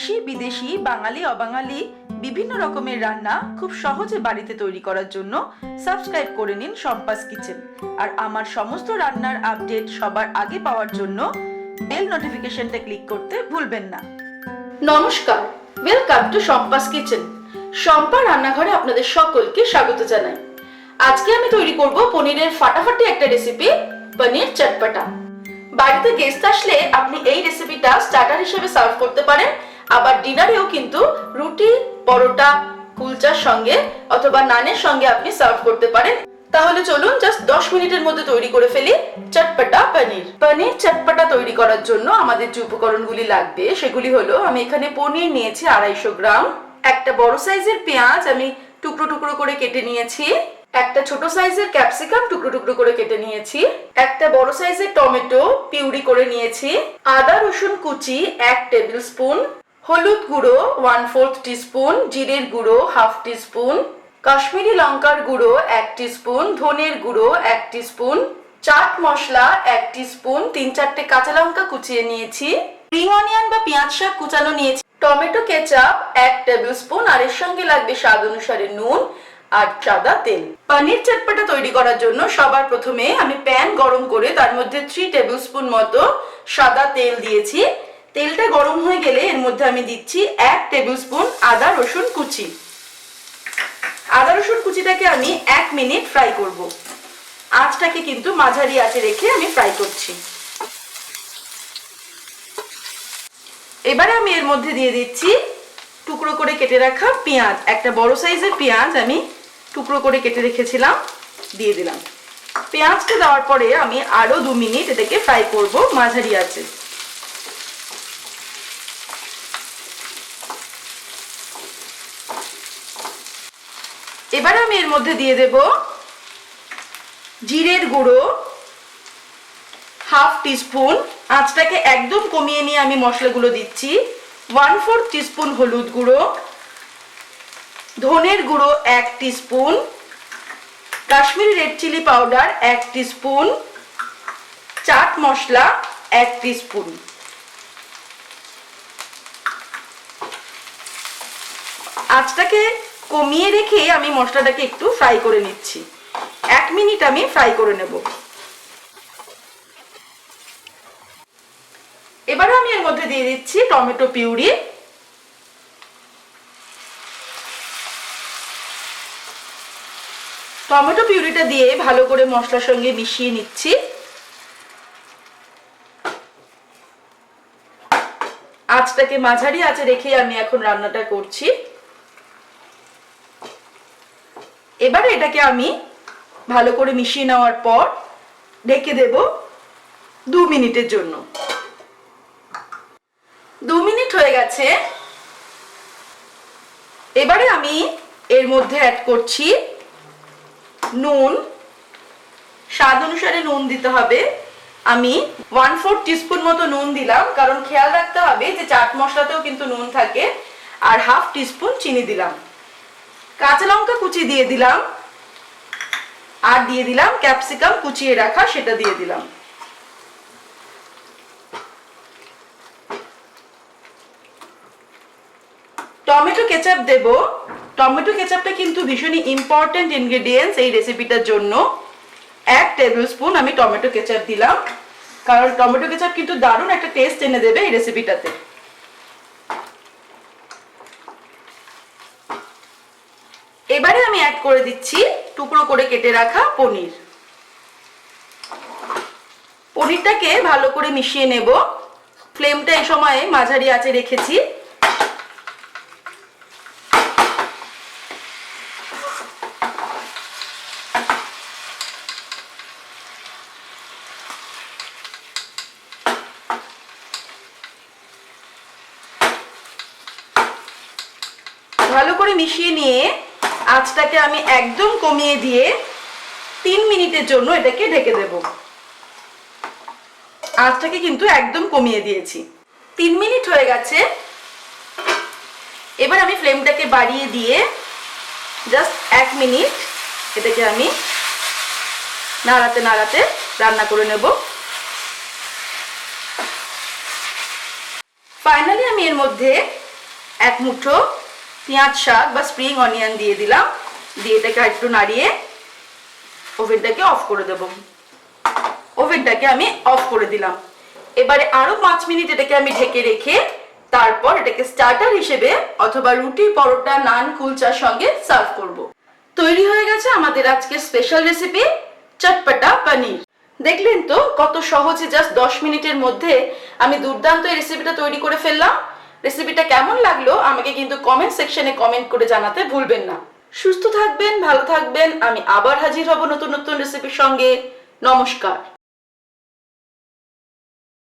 দেশি বিদেশি বাঙালি অবাঙালি বিভিন্ন রকমের রান্না খুব সহজে বাড়িতে তৈরি করার জন্য সাবস্ক্রাইব করে নিন শম্পাস কিচেন। আর আমার সমস্ত রান্নার আপডেট সবার আগে পাওয়ার জন্য বেল নোটিফিকেশনটা ক্লিক করতে ভুলবেন না। নমস্কার, welcome to Shampa's kitchen. Shampa রান্নাঘরে আপনাদের সকলকে স্বাগত জানাই। আজকে আমি তৈরি করব পনিরের ফাটাফাটি একটা রেসিপি, পনির চটপটা। বাড়িতে গেস্ট আসলে আপনি এই রেসিপিটা স্টার্টার হিসেবে সার্ভ করতে পারেন, আবার ডিনারেও কিন্তু রুটি, পরোটা, কুলচার সঙ্গে অথবা নানের সঙ্গে আপনি সার্ভ করতে পারেন। তাহলে চলুন জাস্ট 10 মিনিটের মধ্যে তৈরি করে ফেলি চটপটা পনির। পনির চটপটা তৈরি করার জন্য আমাদের যে উপকরণগুলি লাগবে সেগুলি হলো, আমি এখানে পনির নিয়েছি 250 গ্রাম, একটা বড় সাইজের পেঁয়াজ আমি টুকরো টুকরো করে কেটে নিয়েছি, একটা ছোট সাইজের ক্যাপসিকাম টুকরো টুকরো করে কেটে নিয়েছি, একটা বড় সাইজের টমেটো পিউরি করে নিয়েছি, আদা রসুন কুচি 1 টেবিল স্পুন, হলুদ গুঁড়ো 1/4 টিস্পুন, জিরের গুঁড়ো 1/2 টিস্পুন, কাশ্মীরি লঙ্কার গুঁড়ো 1 টিস্পুন, ধনের গুঁড়ো 1 টিস্পুন, চাট মশলা 1 টিস্পুন, 3-4টে কাঁচা লঙ্কা কুচিয়ে নিয়েছি, স্প্রিং অনিয়ন বা পেঁয়াজ শাক কুচানো নিয়েছি, টমেটো কেচাপ 1 টেবিল স্পুন, আর এর সঙ্গে লাগবে স্বাদ অনুসারে নুন আর সাদা তেল। পনির চটপটা তৈরি করার জন্য সবার প্রথমে আমি প্যান গরম করে তার মধ্যে 3 টেবিল স্পুন মতো সাদা তেল দিয়েছি। তেলটা গরম হয়ে গেলে এর মধ্যে আমি দিচ্ছি 1 টেবিল স্পুন আদা রসুন কুচি। আদা রসুন কুচিটাকে আমি 1 মিনিট ফ্রাই করব। আঁচটাকে কিন্তু মাঝারি আঁচে রেখে আমি ফ্রাই করছি। এবারে আমি এর মধ্যে দিয়ে দিচ্ছি টুকরো করে কেটে রাখা পেঁয়াজ, একটা বড় সাইজের পেঁয়াজ আমি টুকরো করে কেটে রেখেছিলাম, দিয়ে দিলাম। পেঁয়াজটা দেওয়ার পরে আমি আরো 2 মিনিট এটাকে ফ্রাই করব মাঝারি আঁচে। এবারে আমি এর মধ্যে দিয়ে দেব জিরের গুঁড়ো 1/2 টিস্পুন, আঁচটাকে একদম কমিয়ে নিয়ে আমি মশলাগুলো দিচ্ছি। 1/4 টিস্পুন হলুদ গুঁড়ো, ধনের গুঁড়ো 1 teaspoon, Kashmiri red chilli powder 1 teaspoon, chaat masala 1 teaspoon. আঁচটাকে কমিয়ে রেখে আমি মশলাটাকে একটু ফ্রাই করে নিচ্ছি। 1 মিনিট আমি ফ্রাই করে নেব। এবারে আমি এর মধ্যে দিয়ে দিচ্ছি টমেটো পিউরি। টমেটো পিউরিটা দিয়ে ভালো করে মশলার সঙ্গে মিশিয়ে নিচ্ছি। আঁচটাকে মাঝারি আঁচে রেখে আমি এখন রান্নাটা করছি। এবারে এটাকে আমি ভালো করে মিশিয়ে নেওয়ার পর ঢেকে দেব 2 মিনিটের জন্য। 2 মিনিট হয়ে গেছে। এবারে আমি এর মধ্যে অ্যাড করছি নুন, স্বাদ অনুসারে নুন দিতে হবে। আমি 1/4 টিস্পুন মতো নুন দিলাম, কারণ খেয়াল রাখতে হবে যে চাট মশলাতেও কিন্তু নুন থাকে। আর 1/2 টিস্পুন চিনি দিলাম, কাঁচা লঙ্কা কুচি দিয়ে দিলাম, আর দিয়ে দিলাম ক্যাপসিকাম কুচিয়ে রাখা, সেটা দিয়ে দিলাম। টমেটো কেচাপ দেব। টমেটো কেচাপটা কিন্তু ভীষণই ইম্পর্টেন্ট ইনগ্রেডিয়েন্টস এই রেসিপিটার জন্য। 1 টেবিল স্পুন আমি টমেটো কেচাপ দিলাম, কারণ টমেটো কেচাপ কিন্তু দারুণ একটা টেস্ট এনে দেবে এই রেসিপিটাতে। এবারে আমি অ্যাড করে দিচ্ছি টুকরো করে কেটে রাখা পনির। পনিরটাকে ভালো করে মিশিয়ে নেব। ফ্লেমটা এই সময়ে মাঝারি আঁচে রেখেছি। ভালো করে মিশিয়ে নিয়ে আঁচটাকে আমি একদম কমিয়ে দিয়ে 3 মিনিটের জন্য এটাকে ঢেকে দেব। আঁচটাকে কিন্তু একদম কমিয়ে দিয়েছি। 3 মিনিট হয়ে গেছে। এবার আমি ফ্লেমটাকে বাড়িয়ে দিয়ে জাস্ট 1 মিনিট এটাকে আমি নাড়াতে নাড়াতে রান্না করে নেব। ফাইনালি আমি এর মধ্যে এক মুঠো পেঁয়াজ শাক বা স্প্রিং অনিয়ন দিয়ে দিলাম, দিয়ে এটাকে একটু নাড়িয়ে ওভেনটাকে অফ করে দেব। ওভেনটাকে আমি অফ করে দিলাম। এবারে আরো 5 মিনিট এটাকে আমি ঢেকে রেখে তারপর এটাকে স্টার্টার হিসেবে অথবা রুটি, পরোটা, নান, কুলচার সঙ্গে সার্ভ করব। তৈরি হয়ে গেছে আমাদের আজকে স্পেশাল রেসিপি চটপটা পনির। দেখলেন তো কত সহজে জাস্ট 10 মিনিটের মধ্যে আমি দুর্দান্ত এই রেসিপিটা তৈরি করে ফেললাম। রেসিপিটা কেমন লাগলো আমাকে কিন্তু কমেন্ট সেকশনে কমেন্ট করে জানাতে ভুলবেন না। সুস্থ থাকবেন, ভালো থাকবেন। আমি আবার হাজির হব নতুন নতুন রেসিপির সঙ্গে। নমস্কার।